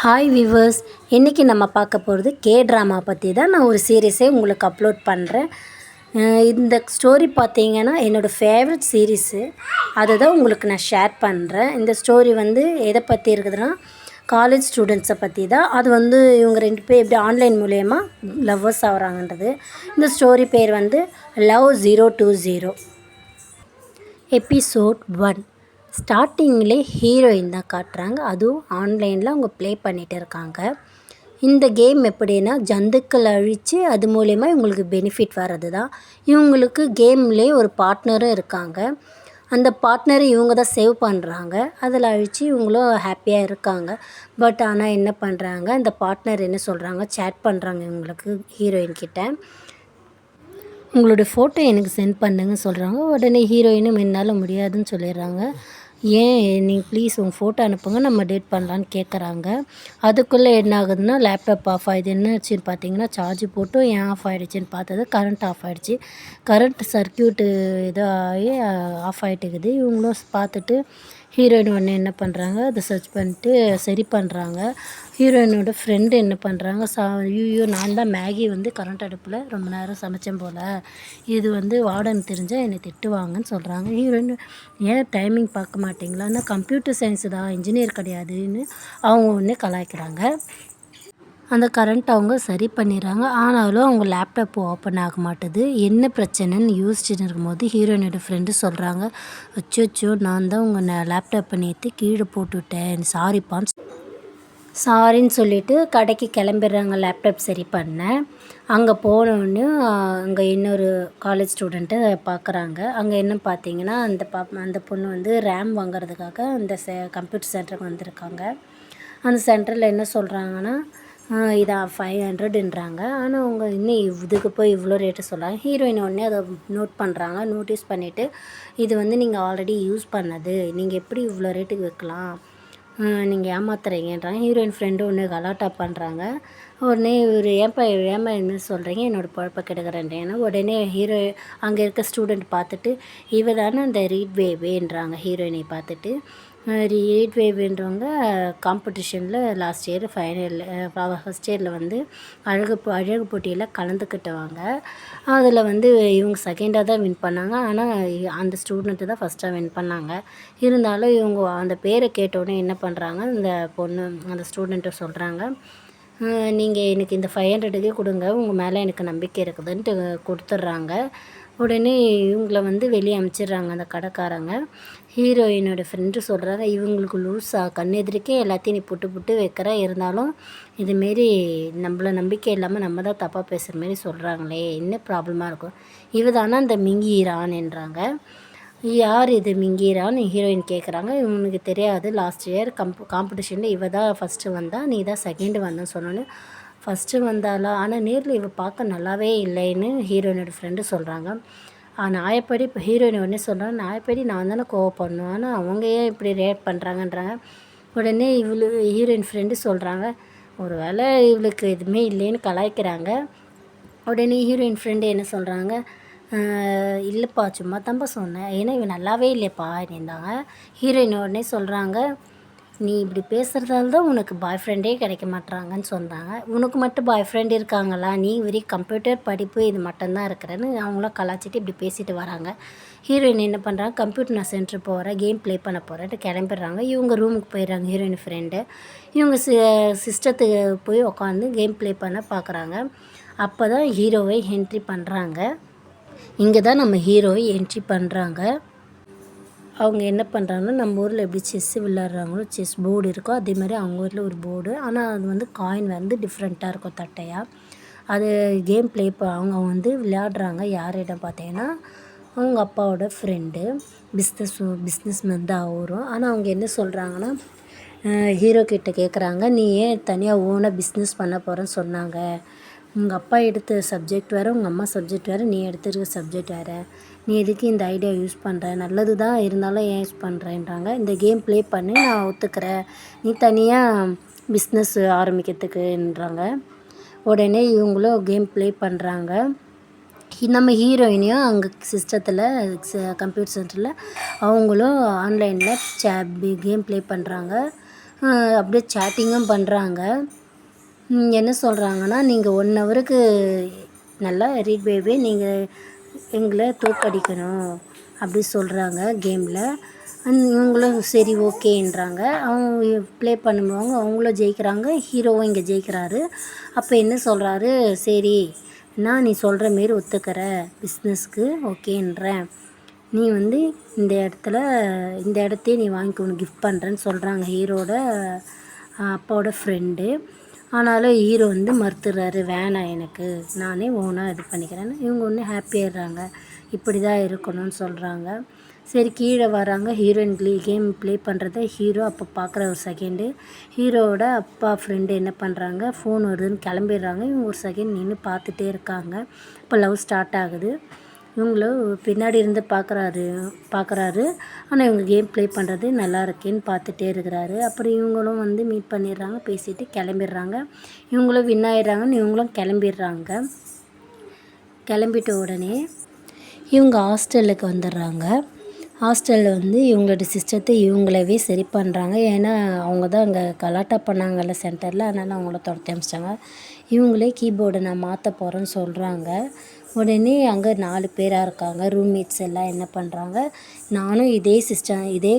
Hi viewers, இன்றைக்கி நம்ம பார்க்க போகிறது ட்ராமா பற்றி தான். நான் ஒரு சீரீஸே உங்களுக்கு அப்லோட் பண்ணுறேன். இந்த ஸ்டோரி பார்த்தீங்கன்னா என்னோடய ஃபேவரட் சீரீஸு. அதை தான் உங்களுக்கு நான் ஷேர் பண்ணுறேன். இந்த ஸ்டோரி எதை பற்றி இருக்குதுன்னா, காலேஜ் ஸ்டூடெண்ட்ஸை பற்றி தான். அது இவங்க 2 பேர் எப்படி ஆன்லைன் மூலயமா லவ்வர்ஸ் ஆகிறாங்கன்றது. இந்த ஸ்டோரி பேர் லவ் 020. எபிசோட் 1. ஸ்டார்டிங்கில் ஹீரோயின் தான் காட்டுறாங்க. அதுவும் ஆன்லைனில் அவங்க ப்ளே பண்ணிகிட்டு இருக்காங்க. இந்த கேம் எப்படின்னா, ஜந்துக்கள் அழித்து அது மூலயமா இவங்களுக்கு பெனிஃபிட் வர்றது தான். இவங்களுக்கு கேம்லேயே ஒரு பார்ட்னரும் இருக்காங்க. அந்த பார்ட்னரை இவங்க தான் சேவ் பண்ணுறாங்க. அதில் அழித்து இவங்களும் ஹாப்பியாக இருக்காங்க. பட் ஆனால் என்ன பண்ணுறாங்க, அந்த பார்ட்னர் என்ன சொல்கிறாங்க, சேட் பண்ணுறாங்க இவங்களுக்கு ஹீரோயின்கிட்ட. உங்களோட ஃபோட்டோ எனக்கு சென்ட் பண்ணுங்கன்னு சொல்கிறாங்க. உடனே ஹீரோயினும் என்னால் முடியாதுன்னு சொல்லிடுறாங்க. ஏன் நீங்கள் ப்ளீஸ் உங்கள் ஃபோட்டோ அனுப்புங்க, நம்ம டேட் பண்ணலான்னு கேட்குறாங்க. அதுக்குள்ளே என்ன ஆகுதுன்னா, லேப்டாப் ஆஃப் ஆகிடுது. என்னாச்சுன்னு பார்த்தீங்கன்னா, சார்ஜ் போட்டும் ஏன் ஆஃப் ஆகிடுச்சின்னு பார்த்தது கரண்ட் ஆஃப் ஆகிடுச்சி. கரண்ட் சர்க்கியூட்டு இதாகி ஆஃப் ஆகிட்டுக்குது. இவங்களும் பார்த்துட்டு ஹீரோயின் உடனே என்ன பண்ணுறாங்க, அதை சர்ச் பண்ணிட்டு சரி பண்ணுறாங்க. ஹீரோயினோட ஃப்ரெண்டு என்ன பண்ணுறாங்க, ஐயோ நான் தான் மேகி கரண்ட் அடுப்பில் ரொம்ப நேரம் சமைச்சேன் போல், இது வார்டன் தெரிஞ்சால் என்னை திட்டுவாங்கன்னு சொல்கிறாங்க. ஹீரோயின் ஏன் டைமிங் பார்க்க மாட்டிங்களான்னா, கம்ப்யூட்டர் சயின்ஸு தான், இன்ஜினியர் கிடையாதுன்னு அவங்க ஒன்று கலாய்க்கிறாங்க. அந்த கரண்ட் அவங்க சரி பண்ணிடுறாங்க. ஆனாலும் அவங்க லேப்டாப் ஓப்பன் ஆக மாட்டுது. என்ன பிரச்சனைன்னு யோசிச்சுட்டு இருக்கும்போது ஹீரோயினோட ஃப்ரெண்டு சொல்கிறாங்க, அச்சோ நான் தான் உங்கள் லேப்டாப்பை நேற்று கீழே போட்டுவிட்டேன், சாரின்னு சொல்லிவிட்டு கடைக்கு கிளம்பிடுறாங்க லேப்டாப் சரி பண்ண. அங்கே போனோடனே அங்கே இன்னொரு காலேஜ் ஸ்டூடெண்ட்டை பார்க்குறாங்க. அங்கே என்ன பார்த்தீங்கன்னா, அந்த பொண்ணு ரேம் வாங்குறதுக்காக அந்த கம்ப்யூட்டர் சென்டருக்கு வந்திருக்காங்க. அந்த சென்டரில் என்ன சொல்கிறாங்கன்னா, இதான் 500ன்றாங்க. ஆனால் அவங்க இன்னும் இதுக்கு போய் இவ்வளோ ரேட்டு சொல்கிறாங்க. ஹீரோயின் உடனே அதை நோட் பண்ணுறாங்க. நோட்டீஸ் பண்ணிவிட்டு, இது நீங்கள் ஆல்ரெடி யூஸ் பண்ணது, நீங்கள் எப்படி இவ்வளோ ரேட்டுக்கு விற்கலாம், நீங்கள் ஏமாத்துறீங்கன்றாங்க. ஹீரோயின் ஃப்ரெண்டு ஒன்று கலாட்டா பண்ணுறாங்க. உடனே இவர் ஏன்பா என்ன சொல்கிறீங்க, என்னோடய பொழப்பை கெடுக்கிறேன்றேன்னா, உடனே அங்கே இருக்க ஸ்டூடெண்ட் பார்த்துட்டு, இவ தானே அந்த ரீட் வேவேன்றாங்க. ஹீரோயினை பார்த்துட்டு, ரீட் வேவ்ன்றவங்க காம்படிஷனில் லாஸ்ட் இயர் ஃபஸ்ட் இயரில் அழகு போட்டியில் கலந்துக்கிட்டவங்க. அதில் இவங்க செகண்டாக தான் வின் பண்ணாங்க. ஆனால் அந்த ஸ்டூடெண்ட்டு தான் ஃபஸ்ட்டாக வின் பண்ணாங்க. இருந்தாலும் இவங்க அந்த பேரை கேட்டோடனே என்ன பண்ணுறாங்க, அந்த ஸ்டூடெண்ட்டை சொல்கிறாங்க, நீங்கள் எனக்கு இந்த 500க்கே கொடுங்க, உங்கள் மேலே எனக்கு நம்பிக்கை இருக்குதுன்ட்டு கொடுத்துட்றாங்க. உடனே இவங்கள வெளியே அனுப்பிச்சிடுறாங்க அந்த கடைக்காரங்க. ஹீரோயினோட ஃப்ரெண்டு சொல்கிறாங்க, இவங்களுக்கு லூஸா, கண்ணெதிரிக்கே எல்லாத்தையும் நீ புட்டு வைக்கிற, இருந்தாலும் இதுமாரி நம்மள நம்பிக்கை இல்லாமல் நம்ம தான் தப்பாக பேசுகிற மாரி சொல்கிறாங்களே, என்ன ப்ராப்ளமாக இருக்கும், இவ தானே அந்த மிங்கீரான்ன்றாங்க. யார் இது மிங்கீரான்னு ஹீரோயின் கேட்குறாங்க. இவனுக்கு தெரியாது, லாஸ்ட் இயர் காம்படிஷனில் இவ தான் ஃபஸ்ட்டு வந்தா, நீ தான் செகண்டு வந்தேன்னு சொன்னோன்னே, ஃபஸ்ட்டு வந்தாளா, ஆனால் நேரில் இவ பார்க்க நல்லாவே இல்லைன்னு ஹீரோயினோட ஃப்ரெண்டு சொல்கிறாங்க. நியாயப்படி இப்போ ஹீரோயின் உடனே சொல்கிறாங்க, நியாயப்படி நான் தானே கோவப்படணும், ஆனால் அவங்க ஏன் இப்படி ரேட் பண்ணுறாங்கன்றாங்க. உடனே ஹீரோயின் ஃப்ரெண்டு சொல்கிறாங்க, ஒரு வேளை இவளுக்கு எதுவுமே இல்லைன்னு கலாய்க்கிறாங்க. உடனே ஹீரோயின் ஃப்ரெண்டு என்ன சொல்கிறாங்க, இல்லைப்பா சும்மா தான்ப்பா சொன்னேன், ஏன்னா இவன் நல்லாவே இல்லைப்பா இருந்தாங்க. ஹீரோயின் உடனே சொல்கிறாங்க, நீ இப்படி பேசுகிறதால தான் உனக்கு பாய் ஃப்ரெண்டே கிடைக்க மாட்றாங்கன்னு சொன்னாங்க. உனக்கு மட்டும் பாய் ஃப்ரெண்ட் இருக்காங்களா, நீ வெறும் கம்ப்யூட்டர் படிப்பு இது மட்டும்தான் இருக்கிறேன்னு அவங்களாம் கலாச்சிட்டு இப்படி பேசிட்டு வராங்க. ஹீரோயின் என்ன பண்ணுறாங்க, கம்ப்யூட்டர் நான் சென்டர் போகிறேன், கேம் ப்ளே பண்ண போகிறேன்ட்டு கிளம்பிடுறாங்க. இவங்க ரூமுக்கு போயிடுறாங்க ஹீரோயின் ஃப்ரெண்டு. இவங்க சிஸ்டத்துக்கு போய் உட்காந்து கேம் ப்ளே பண்ண பார்க்குறாங்க. அப்போ தான் ஹீரோவை என்ட்ரி பண்ணுறாங்க. இங்கே தான் நம்ம ஹீரோவை என்ட்ரி பண்ணுறாங்க. அவங்க என்ன பண்ணுறாங்கன்னா, நம்ம ஊரில் எப்படி செஸ்ஸு விளையாடுறாங்களோ, செஸ் போர்டு இருக்கோ அதே மாதிரி அவங்க ஊரில் ஒரு போர்டு. ஆனால் அது காயின் டிஃப்ரெண்ட்டாக இருக்கும் தட்டையாக. அது கேம் ப்ளே அவங்க விளையாடுறாங்க. யாரிடம் பார்த்தீங்கன்னா, அவங்க அப்பாவோட ஃப்ரெண்டு, பிஸ்னஸ்மேன் தான் அவரும். ஆனால் அவங்க என்ன சொல்கிறாங்கன்னா, ஹீரோ கிட்ட கேட்குறாங்க, நீ ஏன் தனியாக ஓனாக பிஸ்னஸ் பண்ண போகிறேன்னு சொன்னாங்க, உங்கள் அப்பா எடுத்த சப்ஜெக்ட் வேறு, உங்கள் அம்மா சப்ஜெக்ட் வேறு, நீ எடுத்துருக்க சப்ஜெக்ட் வேறு, நீ எதுக்கு இந்த ஐடியா யூஸ் பண்ணுற, நல்லது தான் இருந்தாலும் ஏன் யூஸ் பண்ணுறேன்றாங்க. இந்த கேம் ப்ளே பண்ணி நான் ஒத்துக்கிறேன், நீ தனியாக பிஸ்னஸ் ஆரம்பிக்கிறதுக்குன்றாங்க. உடனே இவங்களும் கேம் ப்ளே பண்ணுறாங்க. நம்ம ஹீரோயினையும் அங்கே சிஸ்டத்தில் கம்ப்யூட்டர் சென்டரில் அவங்களும் ஆன்லைனில் கேம் ப்ளே பண்ணுறாங்க. அப்படியே சேட்டிங்கும் பண்ணுறாங்க. என்ன சொல்கிறாங்கன்னா, நீங்கள் 1 ஹவருக்கு நல்லா ரீட் பேபி நீங்கள் எங்களை தோற்கடிக்கணும் அப்படி சொல்கிறாங்க கேமில். இவங்களும் சரி ஓகேன்றாங்க. அவங்க ப்ளே பண்ணுவாங்க, அவங்களும் ஜெயிக்கிறாங்க, ஹீரோவும் இங்கே ஜெயிக்கிறாரு. அப்போ என்ன சொல்கிறாரு, சரி நான் நீ சொல்கிற மாரி ஒத்துக்கிற பிஸ்னஸ்க்கு ஓகேன்றேன், நீ வந்து இந்த இடத்தையே நீ வாங்கிக்கணும் கிஃப்ட் பண்ணுறேன்னு சொல்கிறாங்க ஹீரோட அப்பாவோட ஃப்ரெண்டு. ஆனாலும் ஹீரோ வந்து மறுத்துடுறாரு, வேணாம் எனக்கு நானே ஓனாக இது பண்ணிக்கிறேன்னு. இவங்க ஒன்று ஹாப்பியாகிடுறாங்க, இப்படி தான் இருக்கணும்னு சொல்கிறாங்க. சரி கீழே வராங்க, ஹீரோயின் கேம் ப்ளே பண்ணுறத ஹீரோ அப்போ பார்க்குற ஒரு செகண்டு. ஹீரோவோட அப்பா ஃப்ரெண்டு என்ன பண்ணுறாங்க, ஃபோன் வருதுன்னு கிளம்பிடுறாங்க. இவங்க ஒரு செகண்ட் நின்று பார்த்துட்டே இருக்காங்க. இப்போ லவ் ஸ்டார்ட் ஆகுது. இவங்களும் பின்னாடி இருந்து பார்க்குறாரு. ஆனால் இவங்க கேம் ப்ளே பண்ணுறது நல்லா இருக்கேன்னு பார்த்துட்டே இருக்கிறாரு. அப்புறம் இவங்களும் வந்து மீட் பண்ணிடுறாங்க, பேசிட்டு கிளம்பிடுறாங்க. இவங்களும் வின் ஆயிடுறாங்கன்னு இவங்களும் கிளம்பிடுறாங்க. கிளம்பிட்ட உடனே இவங்க ஹாஸ்டலுக்கு வந்துடுறாங்க. ஹாஸ்டலில் வந்து இவங்களோட சிஸ்டத்தை இவங்களவே சரி பண்ணுறாங்க. ஏன்னா அவங்க தான் அங்கே கலாட்டா பண்ணாங்கல்ல சென்டரில், அதனால் அவங்கள துரத்தி அனுப்பிச்சிட்டாங்க. இவங்களே கீபோர்டை நான் மாற்ற போகிறேன்னு சொல்கிறாங்க. உடனே அங்கே 4 பேராக இருக்காங்க. ரூம்மேட்ஸ் எல்லாம் என்ன பண்ணுறாங்க, நானும் இதே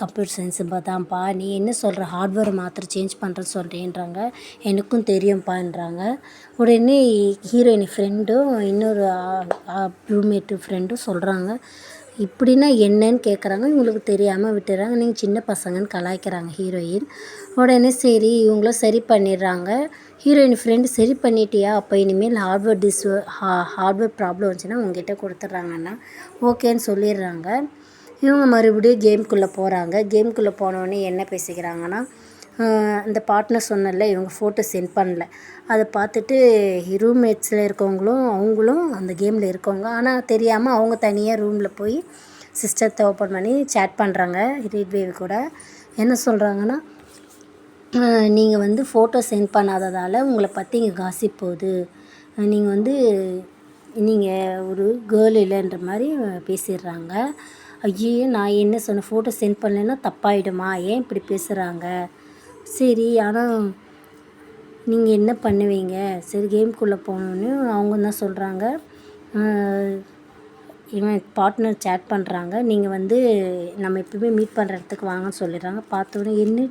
கம்ப்யூட்டர் சயின்ஸு தான்ப்பா, நீ என்ன சொல்கிற ஹார்ட்வேரை மாத்திரம் சேஞ்ச் பண்ணுறேன்னு சொல்கிறேன்றாங்க. எனக்கும் தெரியும்ப்பான்றாங்க. உடனே ஹீரோயின் ஃப்ரெண்டும் இன்னொரு ரூம்மேட்டு ஃப்ரெண்டும் சொல்கிறாங்க, இப்படின்னா என்னன்னு கேட்குறாங்க. இவங்களுக்கு தெரியாமல் விட்டுறாங்க. நீங்கள் சின்ன பசங்கன்னு கலாய்க்கிறாங்க ஹீரோயின். உடனே சரி இவங்களும் சரி பண்ணிடுறாங்க. ஹீரோயின் ஃப்ரெண்டு சரி பண்ணிட்டியா, அப்போ இனிமேல் ஹார்ட்வேர் ப்ராப்ளம் வந்துச்சுன்னா உங்ககிட்ட கொடுத்துட்றாங்கன்னா ஓகேன்னு சொல்லிடுறாங்க. இவங்க மறுபடியும் கேம்குள்ளே போகிறாங்க. கேம்குள்ளே போனோடனே என்ன பேசிக்கிறாங்கன்னா, இந்த பார்ட்னர் சொன்னல இவங்க ஃபோட்டோ சென்ட் பண்ணல, அதை பார்த்துட்டு ரூம்மேட்ஸில் இருக்கவங்களும் அவங்களும் அந்த கேமில் இருக்கவங்க, ஆனால் தெரியாமல் அவங்க தனியாக ரூமில் போய் சிஸ்டத்தை ஓப்பன் பண்ணி சேட் பண்ணுறாங்க ரீட் வேவ் கூட. என்ன சொல்கிறாங்கன்னா, நீங்கள் வந்து ஃபோட்டோ சென்ட் பண்ணாததால் உங்களை பற்றி இங்கே காசிப் போகுது, நீங்கள் ஒரு கேர்ள் இல்லைன்ற மாதிரி பேசிடுறாங்க. ஐயோ நான் என்ன சொன்னேன், ஃபோட்டோ சென்ட் பண்ணலைன்னா தப்பாயிடுமா, ஏன் இப்படி பேசுகிறாங்க, சரி ஆனால் நீங்கள் என்ன பண்ணுவீங்க, சரி கேம்குள்ளே போகணுன்னு அவங்க தான் சொல்கிறாங்க. இவன் பார்ட்னர் சேட் பண்ணுறாங்க, நீங்கள் வந்து நம்ம எப்பவுமே மீட் பண்ணுற இடத்துக்கு வாங்கன்னு சொல்லிடுறாங்க. பார்த்தோன்னே என்ன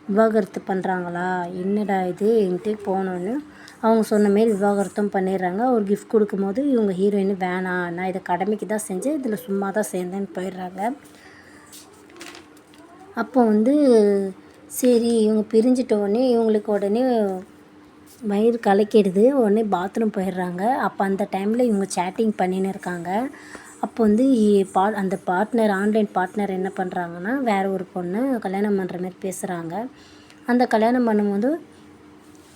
விவாகரத்து பண்ணுறாங்களா, என்னடா இது என்கிட்ட போகணுன்னு அவங்க சொன்ன மாரி விவாகரத்தும் பண்ணிடுறாங்க. ஒரு கிஃப்ட் கொடுக்கும்போது இவங்க ஹீரோயின் வேணாம், நான் இதை கடமைக்கு தான் செஞ்சேன், இதில் சும்மா தான் சேர்ந்தேன்னு போயிடுறாங்க. அப்போ வந்து சரி இவங்க பிரிஞ்சிட்டோடனே இவங்களுக்கு உடனே வயிறு கலக்கிடுது. உடனே பாத்ரூம் போயிடுறாங்க. அப்போ அந்த டைமில் இவங்க சேட்டிங் பண்ணின்னு இருக்காங்க. அப்போ வந்து அந்த ஆன்லைன் பார்ட்னர் என்ன பண்ணுறாங்கன்னா, வேறு ஒரு பொண்ணு கல்யாணம் பண்ணுற மாதிரி பேசுகிறாங்க. அந்த கல்யாணம் பண்ணும்போது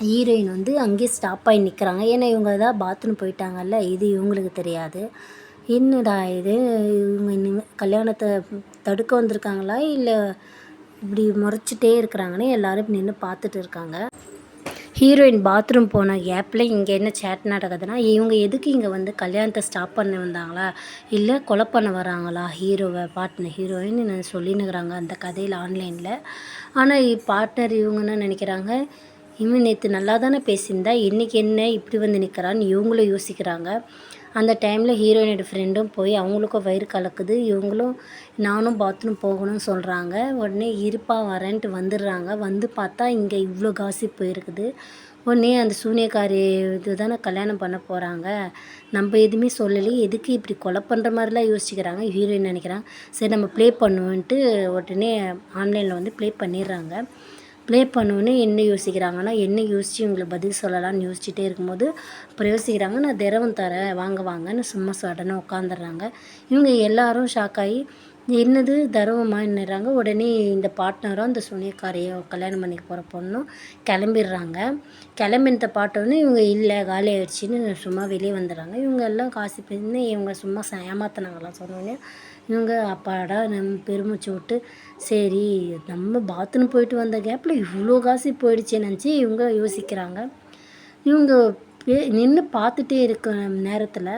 ஹீரோயின் வந்து அங்கேயே ஸ்டாப் ஆகி நிற்கிறாங்க. ஏன்னா இவங்க தான் பாத்ரூம் போயிட்டாங்கல்ல, இது இவங்களுக்கு தெரியாது. என்னடா இது, இவங்க இனிமேல் கல்யாணத்தை தடுக்க வந்திருக்காங்களா இல்லை இப்படி முறைச்சிட்டே இருக்கிறாங்கன்னு எல்லோரும் நின்று பார்த்துட்டு இருக்காங்க. ஹீரோயின் பாத்ரூம் போன கேப்பில் இங்கே என்ன சேட் நடக்குதுன்னா, இவங்க எதுக்கு இங்கே வந்து கல்யாணத்தை ஸ்டாப் பண்ண வந்தாங்களா, இல்லை கொலை பண்ண வராங்களா ஹீரோயின் சொல்லினுக்கிறாங்க அந்த கதையில் ஆன்லைனில். ஆனால் பார்ட்னர் இவங்க என்ன நினைக்கிறாங்க, இவன் நேற்று நல்லா தானே பேசியிருந்தா, இன்றைக்கி என்ன இப்படி வந்து நிற்கிறான்னு இவங்களும் யோசிக்கிறாங்க. அந்த டைமில் ஹீரோயினோட ஃப்ரெண்டும் போய் அவங்களுக்கும் வயிறு கலக்குது. இவங்களும் நானும் பாத்ரூம் போகணும்னு சொல்கிறாங்க. உடனே இருப்பா வரேன்ட்டு வந்துடுறாங்க. வந்து பார்த்தா இங்கே இவ்வளோ காசிப் போயிருக்குது. உடனே அந்த சூனியக்காரி இது தானே கல்யாணம் பண்ண போகிறாங்க, நம்ம எதுவுமே சொல்லலையே, எதுக்கு இப்படி கொலை பண்ணுற மாதிரிலாம் யோசிக்கிறாங்க. ஹீரோயின் நினைக்கிறாங்க சரி நம்ம ப்ளே பண்ணுவோன்ட்டு உடனே ஆன்லைனில் வந்து ப்ளே பண்ணிடுறாங்க. ப்ளே பண்ணோன்னே என்ன யோசிக்கிறாங்கன்னா, என்ன யோசித்து இவங்களுக்கு பதில் சொல்லலான்னு யோசிச்சுட்டே இருக்கும்போது அப்புறம் யோசிக்கிறாங்க, நான் திரவம் தரேன் வாங்கன்னு சும்மா சடனாக உட்காந்துடுறாங்க. இவங்க எல்லாரும் ஷாக்காகி என்னது தரவமான்னுறாங்க. உடனே இந்த பார்ட்னரும் அந்த சூனியக்காரையோ கல்யாணம் பண்ணிக்க போகிற பொண்ணும் கிளம்பிடுறாங்க. கிளம்பினத பார்த்தோன்னே இவங்க இல்லை காலி ஆயிடுச்சின்னு சும்மா வெளியே வந்துடுறாங்க. இவங்க எல்லாம் காசு பேசின்னு இவங்க சும்மா ஏமாத்தினாங்களாம். சொன்னோடனே இவங்க அப்பாடா நம்ம பெருமூச்சு விட்டு சரி நம்ம பாத்ரூம் போயிட்டு வந்த கேப்பில் இவ்வளோ காசு போயிடுச்சேன்னு நினச்சி இவங்க யோசிக்கிறாங்க. இவங்க நின்று பார்த்துட்டே இருக்க நேரத்தில்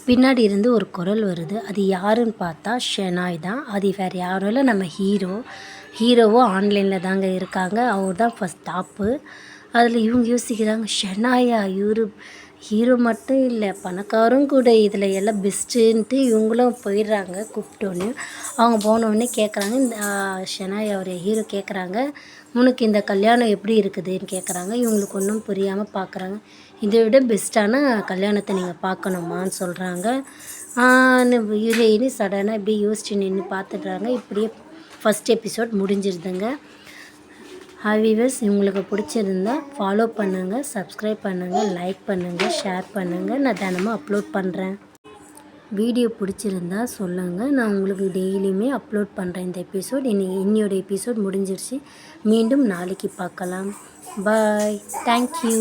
பின்னாடி இருந்து ஒரு குரல் வருது. அது யாருன்னு பார்த்தா ஷெனாய் தான். அது வேறு யாரும் இல்லை, நம்ம ஹீரோ. ஹீரோவும் ஆன்லைனில் தாங்க இருக்காங்க. அவர் தான் ஃபஸ்ட் டாப்பு. அதில் இவங்க யோசிக்கிறாங்க, ஷெனாயா இவரு ஹீரோ மட்டும் இல்லை, பணக்காரும் கூட, இதில் எல்லாம் பெஸ்ட்டுன்ட்டு இவங்களும் போயிடுறாங்க கூப்பிட்டோன்னே. அவங்க போனோடனே கேட்குறாங்க, இந்த ஷெனாயா ஒரு ஹீரோ கேட்குறாங்க, உனக்கு இந்த கல்யாணம் எப்படி இருக்குதுன்னு கேட்குறாங்க. இவங்களுக்கு ஒன்றும் புரியாமல் பார்க்குறாங்க. இதை விட பெஸ்ட்டான கல்யாணத்தை நீங்கள் பார்க்கணுமான்னு சொல்கிறாங்க. ஹீரோயினி சடனாக இப்படி யோசிச்சு நின்று பார்த்துட்றாங்க. இப்படியே ஃபஸ்ட் எபிசோட் முடிஞ்சிருதுங்க. வியூவர்ஸ், உங்களுக்கு பிடிச்சிருந்தா ஃபாலோ பண்ணுங்கள், சப்ஸ்கிரைப் பண்ணுங்கள், லைக் பண்ணுங்கள், ஷேர் பண்ணுங்கள். நான் தினமும் அப்லோட் பண்ணுறேன். வீடியோ பிடிச்சிருந்தா சொல்லுங்கள், நான் உங்களுக்கு டெய்லியுமே அப்லோட் பண்ணுறேன் இந்த எபிசோட். இன்னையோட எபிசோட் முடிஞ்சிருச்சு. மீண்டும் நாளைக்கு பார்க்கலாம். பாய். தேங்க்யூ.